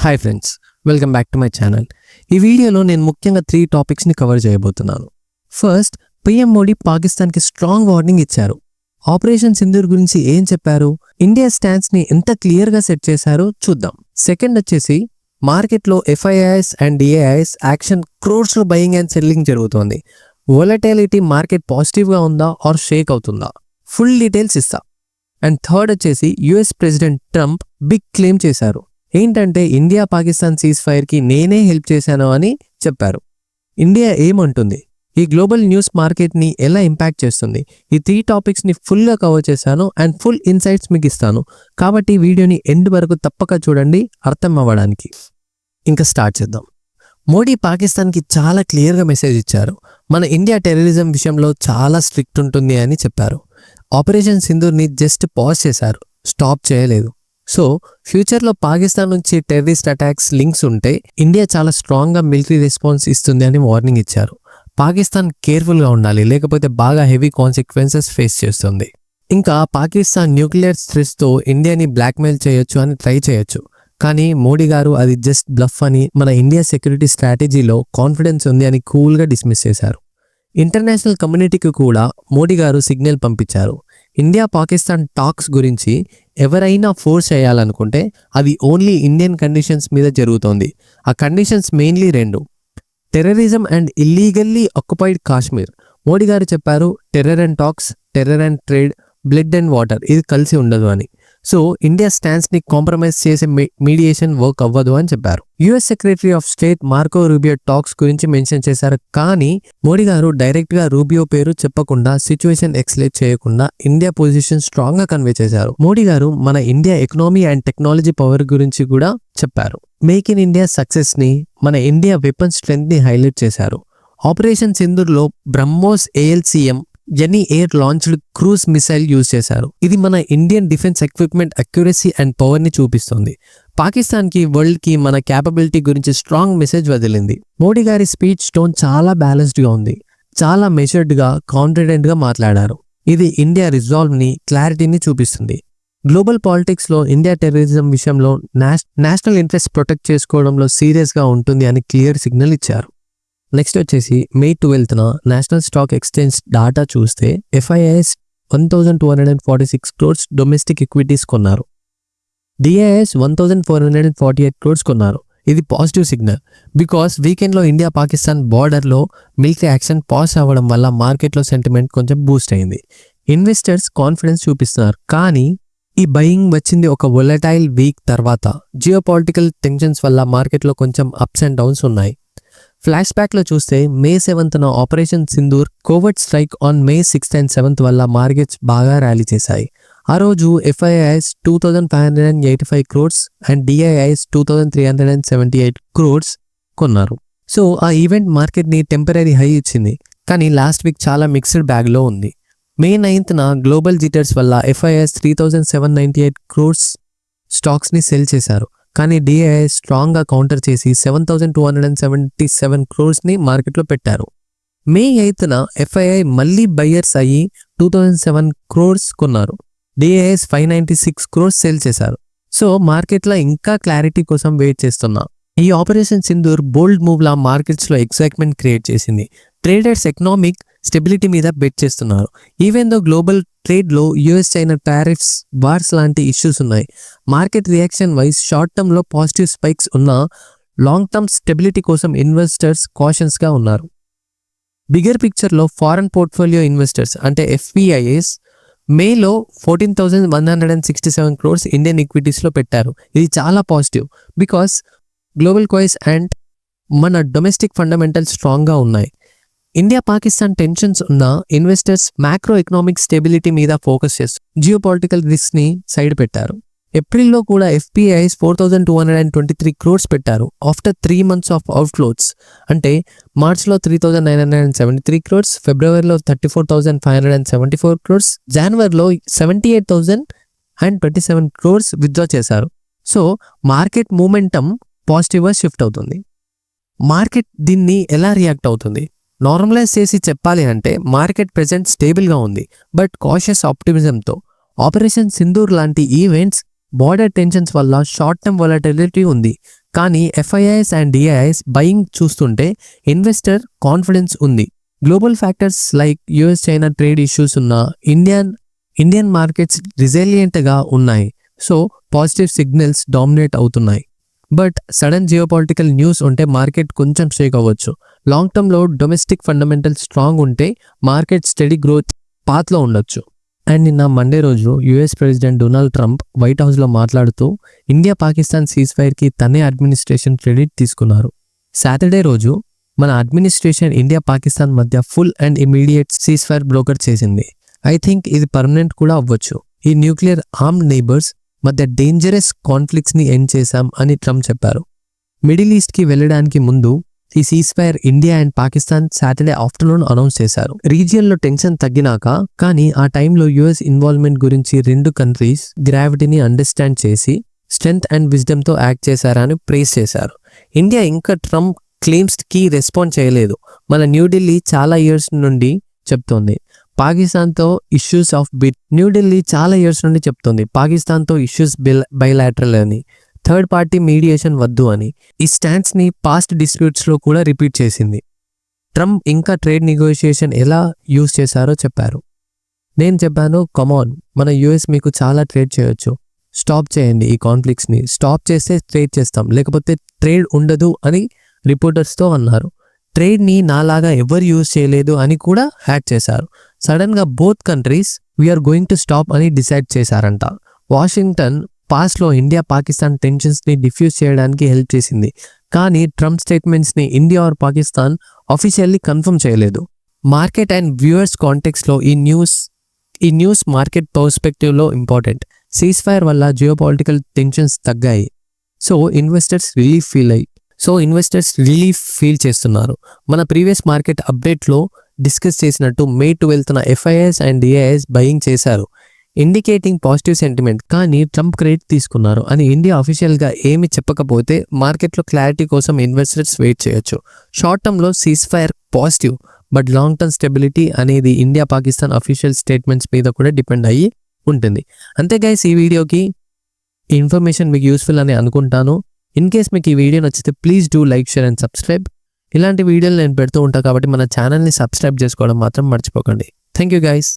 Hi friends, welcome back to my channel. ఈ వీడియోలో నేను ముఖ్యంగా 3 టాపిక్స్ని కవర్ చేయబోతున్నాను. ఫస్ట్, పిఎం మోడీ పాకిస్తాన్కి స్ట్రాంగ్ వార్నింగ్ ఇచ్చారు. ఆపరేషన్ సింధూర్ గురించి ఏం చెప్పారు, ఇండియా స్టాండ్స్ని ఎంత క్లియర్గా సెట్ చేశారో చూద్దాం. సెకండ్ వచ్చేసి, మార్కెట్లో ఎఫ్ఐఐఎస్ అండ్ డిఐఐఎస్ యాక్షన్ క్రోర్స్లో బయింగ్ అండ్ సెల్లింగ్ జరుగుతోంది. వొలటాలిటీ మార్కెట్ పాజిటివ్గా ఉందా ఆర్ షేక్ అవుతుందా, ఫుల్ డీటెయిల్స్ ఇస్తా. అండ్ థర్డ్ వచ్చేసి, US president Trump big claim చేశారు. ఏంటంటే ఇండియా పాకిస్తాన్ సీజ్ ఫైర్కి నేనే హెల్ప్ చేశాను అని చెప్పారు. ఇండియా ఏమంటుంది, ఈ గ్లోబల్ న్యూస్ మార్కెట్ని ఎలా ఇంపాక్ట్ చేస్తుంది, ఈ 3 టాపిక్స్ని ఫుల్గా కవర్ చేశాను అండ్ ఫుల్ ఇన్సైట్స్ మీకు ఇస్తాను. కాబట్టి వీడియోని ఎండ్ వరకు తప్పక చూడండి అర్థం అవ్వడానికి. ఇంకా స్టార్ట్ చేద్దాం. మోడీ పాకిస్తాన్కి చాలా క్లియర్గా మెసేజ్ ఇచ్చారు. మన ఇండియా టెర్రరిజం విషయంలో చాలా స్ట్రిక్ట్ ఉంటుంది అని చెప్పారు. ఆపరేషన్ సింధూర్ని జస్ట్ పాజ్ చేశారు, స్టాప్ చేయలేదు. సో ఫ్యూచర్లో పాకిస్తాన్ నుంచి టెర్రరిస్ట్ అటాక్స్ లింక్స్ ఉంటే ఇండియా చాలా స్ట్రాంగ్గా మిలిటరీ రెస్పాన్స్ ఇస్తుంది అని వార్నింగ్ ఇచ్చారు. పాకిస్తాన్ కేర్ఫుల్గా ఉండాలి, లేకపోతే బాగా హెవీ కాన్సిక్వెన్సెస్ ఫేస్ చేస్తుంది. ఇంకా పాకిస్తాన్ న్యూక్లియర్ థ్రెట్స్తో ఇండియాని బ్లాక్మెయిల్ చేయొచ్చు అని ట్రై చేయొచ్చు. కానీ మోడీ గారు అది జస్ట్ బ్లఫ్ అని, మన ఇండియా సెక్యూరిటీ స్ట్రాటజీలో కాన్ఫిడెన్స్ ఉంది అని కూల్గా డిస్మిస్ చేశారు. ఇంటర్నేషనల్ కమ్యూనిటీకి కూడా మోడీ గారు సిగ్నల్ పంపించారు. ఇండియా పాకిస్తాన్ టాక్స్ గురించి ఎవరైనా ఫోర్స్ చేయాలనుకుంటే అది ఓన్లీ ఇండియన్ కండిషన్స్ మీద జరుగుతోంది. ఆ conditions mainly 2: terrorism and illegally occupied Kashmir. Modi గారు చెప్పారు, terror and talks, terror and trade, blood and water ఇది కలిసి ఉండదు అని. సో ఇండియా స్టాండ్స్ని కాంప్రమైజ్ చేసే మీడియేషన్ వర్క్ అవ్వదు అని చెప్పారు. US secretary of state Marco Rubio talks గురించి మెన్షన్ చేశారు. కానీ మోడీ గారు డైరెక్ట్గా రూబియో పేరు చెప్పకుండా, సిచ్యువేషన్ ఎక్స్ప్లెయిన్ చేయకుండా ఇండియా పొజిషన్ స్ట్రాంగ్గా కన్వే చేశారు. మోడీ గారు మన India economy and technology power గురించి కూడా చెప్పారు. మేక్ ఇన్ ఇండియా సక్సెస్ని, మన ఇండియా వెపన్ స్ట్రెంగ్త్ని హైలైట్ చేశారు. ఆపరేషన్ సింధూర్లో BrahMos ALCM any air launched cruise missile use చేశారు. ఇది మన Indian defence equipment accuracy and పవర్ని చూపిస్తుంది. పాకిస్తాన్కి, వరల్డ్కి మన క్యాపబిలిటీ గురించి స్ట్రాంగ్ మెసేజ్ వదిలింది. మోడీ గారి స్పీచ్ టోన్ చాలా బ్యాలెన్స్డ్గా ఉంది. చాలా మెజర్డ్గా, కాన్ఫిడెంట్గా మాట్లాడారు. ఇది ఇండియా రిజాల్వ్ని, క్లారిటీని చూపిస్తుంది. గ్లోబల్ పాలిటిక్స్లో ఇండియా టెర్రరిజం విషయంలో నేషనల్ ఇంట్రెస్ట్ ప్రొటెక్ట్ చేసుకోవడంలో సీరియస్గా ఉంటుంది అని క్లియర్ సిగ్నల్ ఇచ్చారు. నెక్స్ట్ వచ్చేసి, May 12న నేషనల్ స్టాక్ ఎక్స్చేంజ్ డాటా చూస్తే FIIs 1246 crores డొమెస్టిక్ ఈక్విటీస్ కొన్నారు. DIIs 1448 crores కొన్నారు. ఇది పాజిటివ్ సిగ్నల్. బికాస్ వీకెండ్లో ఇండియా పాకిస్తాన్ బార్డర్లో మిలిటరీ యాక్షన్ పాస్ అవ్వడం వల్ల మార్కెట్లో సెంటిమెంట్ కొంచెం బూస్ట్ అయింది. ఇన్వెస్టర్స్ కాన్ఫిడెన్స్ చూపిస్తున్నారు. కానీ ఈ బయింగ్ వచ్చింది ఒక వొలటైల్ వీక్ తర్వాత. జియోపాలిటికల్ టెన్షన్స్ వల్ల మార్కెట్లో కొంచెం అప్స్ అండ్ డౌన్స్ ఉన్నాయి. ఫ్లాష్ బ్యాక్లో చూస్తే May 7న operation Sindoor covert strike on May 6th and 7th వల్ల మార్కెట్స్ బాగా ర్యాలీ చేశాయి. ఆ రోజు FIIs 2585 crores and DIIs 2378 crores కొన్నారు. సో ఆ ఈవెంట్ మార్కెట్ని టెంపరీ హై ఇచ్చింది. కానీ లాస్ట్ వీక్ చాలా మిక్స్డ్ బ్యాగ్లో ఉంది. May 9న గ్లోబల్ జిటర్స్ వల్ల FIIs 3798 crores స్టాక్స్ని సెల్ చేశారు. కానీ DIIs స్ట్రాంగ్గా కౌంటర్ చేసి 7277 క్రోర్స్ని మార్కెట్లో పెట్టారు. May 8న FII మళ్ళీ బయ్యర్స్ అయ్యి 2007 crores కొన్నారు. DIIs 596 crores సెల్ చేశారు. సో మార్కెట్లో ఇంకా క్లారిటీ కోసం వెయిట్ చేస్తున్నా. ఈ ఆపరేషన్ సింధూర్ బోల్డ్ మూవ్లా మార్కెట్స్లో ఎక్సైట్మెంట్ క్రియేట్ చేసింది. ట్రేడర్స్ ఎకనామిక్ స్టెబిలిటీ మీద బెట్ చేస్తున్నారు. Even though global ట్రేడ్లో US China tariffs, wars లాంటి ఇష్యూస్ ఉన్నాయి. మార్కెట్ రియాక్షన్ వైజ్ షార్ట్ టర్మ్లో పాజిటివ్ స్పైక్స్ ఉన్నా లాంగ్ టర్మ్ స్టెబిలిటీ కోసం ఇన్వెస్టర్స్ కాషన్స్గా ఉన్నారు. బిగ్గర్ పిక్చర్లో ఫారెన్ పోర్ట్ఫోలియో ఇన్వెస్టర్స్ అంటే FPIs మేలో 14,167 crores ఇండియన్ ఈక్విటీస్లో పెట్టారు. ఇది చాలా positive. Because global guys and మన డొమెస్టిక్ ఫండమెంటల్స్ స్ట్రాంగ్గా ఉన్నాయి. ఇండియా పాకిస్తాన్ టెన్షన్స్ ఉన్న ఇన్వెస్టర్స్ మ్యాక్రో ఎకనామిక్ స్టెబిలిటీ మీద ఫోకస్ చేస్తారు. జియోపాలిటికల్ రిస్క్ని సైడ్ పెట్టారు. ఏప్రిల్లో కూడా FPIs 4223 crores పెట్టారు ఆఫ్టర్ 3 months ఆఫ్ అవుట్ఫ్లోస్. అంటే మార్చ్లో 3973 crores, ఫిబ్రవరిలో 34,574 crores, జనవరిలో 78,027 crores విత్డ్రా చేశారు. సో మార్కెట్ మూమెంటం పాజిటివ్గా షిఫ్ట్ అవుతుంది. మార్కెట్ దీన్ని ఎలా రియాక్ట్ అవుతుంది? నార్మలైజ్ చేసి చెప్పాలి అంటే మార్కెట్ ప్రెజెంట్ స్టేబుల్గా ఉంది, బట్ కాషియస్ ఆప్టిమిజంతో. ఆపరేషన్ సింధూర్ లాంటి ఈవెంట్స్ బార్డర్ టెన్షన్స్ వల్ల షార్ట్ టర్మ్ వొలటిలిటీ ఉంది, కానీ FIIs అండ్ DIIs బయింగ్ చూస్తుంటే ఇన్వెస్టర్ కాన్ఫిడెన్స్ ఉంది. Global factors like US China trade issues ఉన్న ఇండియన్ మార్కెట్స్ రిజైలియంట్గా ఉన్నాయి. సో పాజిటివ్ సిగ్నల్స్ డామినేట్ అవుతున్నాయి. బట్ సడన్ జియోపాలిటికల్ న్యూస్ ఉంటే మార్కెట్ కొంచెం షేక్ అవ్వచ్చు. లాంగ్ టర్మ్లో డొమెస్టిక్ ఫండమెంటల్స్ స్ట్రాంగ్ ఉంటే మార్కెట్ స్టడీ గ్రోత్ పాత్లో ఉండొచ్చు. అండ్ నిన్న మండే రోజు US president Donald Trump white హౌస్లో మాట్లాడుతూ ఇండియా పాకిస్తాన్ సీజ్ ఫైర్కి తనే అడ్మినిస్ట్రేషన్ క్రెడిట్ తీసుకున్నారు. సాటర్డే రోజు మన అడ్మినిస్ట్రేషన్ ఇండియా పాకిస్తాన్ మధ్య full and immediate cease fire broker చేసింది. ఐ థింక్ ఇది పర్మనెంట్ కూడా అవ్వచ్చు. ఈ న్యూక్లియర్ ఆర్మ్డ్ నైబర్స్ మధ్య డేంజరస్ కాన్ఫ్లిక్ట్స్ని ఎండ్ చేశాం అని ట్రంప్ చెప్పారు. మిడిల్ ఈస్ట్కి వెళ్ళడానికి ముందు ఈ cease fire India and Pakistan Saturday afternoon announce చేశారు. రీజియన్లో టెన్షన్ తగ్గినాక, కానీ ఆ టైంలో US ఇన్వాల్వ్మెంట్ గురించి రెండు కంట్రీస్ గ్రావిటీని అండర్స్టాండ్ చేసి స్ట్రెంగ్త్ అండ్ విజ్డమ్తో యాక్ట్ చేశారని ప్రేస్ చేశారు. ఇండియా ఇంకా ట్రంప్ క్లెయిమ్స్కి రెస్పాండ్ చేయలేదు. మన న్యూఢిల్లీ చాలా ఇయర్స్ నుండి చెప్తోంది పాకిస్తాన్తో ఇష్యూస్ బైలాటరల్ అని, థర్డ్ పార్టీ మీడియేషన్ వద్దు అని. ఈ స్టాండ్స్ని పాస్ట్ డిస్ప్యూట్స్లో కూడా రిపీట్ చేసింది. ట్రంప్ ఇంకా ట్రేడ్ నెగోషియేషన్ ఎలా యూజ్ చేశారో చెప్పారు. నేను చెప్పాను, కమాన్, మన US మీకు చాలా ట్రేడ్ చేయొచ్చు, స్టాప్ చేయండి, ఈ కాన్ఫ్లిక్ట్స్ని స్టాప్ చేస్తే ట్రేడ్ చేస్తాం, లేకపోతే ట్రేడ్ ఉండదు అని రిపోర్టర్స్తో అన్నారు. ట్రేడ్ని నాలాగా ఎవరు యూజ్ చేయలేదు అని కూడా హ్యాక్ చేశారు. సడన్గా both countries we are going to stop అని డిసైడ్ చేశారంట. వాషింగ్టన్ పాస్ట్లో ఇండియా పాకిస్తాన్ టెన్షన్స్ని డిఫ్యూజ్ చేయడానికి హెల్ప్ చేసింది, కానీ ట్రంప్ స్టేట్మెంట్స్ని India or Pakistan officially confirm చేయలేదు. మార్కెట్ అండ్ వ్యూవర్స్ కాంటెక్స్లో ఈ న్యూస్ మార్కెట్ పర్స్పెక్టివ్లో ఇంపార్టెంట్. సీజ్ ఫైర్ వల్ల జియోపాలిటికల్ టెన్షన్స్ తగ్గాయి. సో ఇన్వెస్టర్స్ రిలీఫ్ ఫీల్ చేస్తున్నారు. మన ప్రీవియస్ మార్కెట్ అప్డేట్లో డిస్కస్ చేసినట్టు May 12న FIIs అండ్ DIIs బయింగ్ చేశారు, ఇండికేటింగ్ పాజిటివ్ సెంటిమెంట్. కానీ ట్రంప్ క్రెడిట్ తీసుకున్నారు అని ఇండియా అఫీషియల్గా ఏమి చెప్పకపోతే మార్కెట్లో క్లారిటీ కోసం ఇన్వెస్టర్స్ వెయిట్ చేయొచ్చు. షార్ట్ టర్మ్లో cease fire positive, but long term stability అనేది ఇండియా పాకిస్తాన్ అఫీషియల్ స్టేట్మెంట్స్ మీద కూడా డిపెండ్ అయ్యి ఉంటుంది. అంతే గైస్, ఈ వీడియోకి ఇన్ఫర్మేషన్ మీకు యూస్ఫుల్ అని అనుకుంటాను. ఇన్ కేస్ మీకు ఈ వీడియో నచ్చితే please do like, share and subscribe. ఇలాంటి వీడియోలు నేను పెడుతూ ఉంటాను కాబట్టి మన ఛానల్ని సబ్స్క్రైబ్ చేసుకోవడం మాత్రం మర్చిపోకండి. Thank you guys.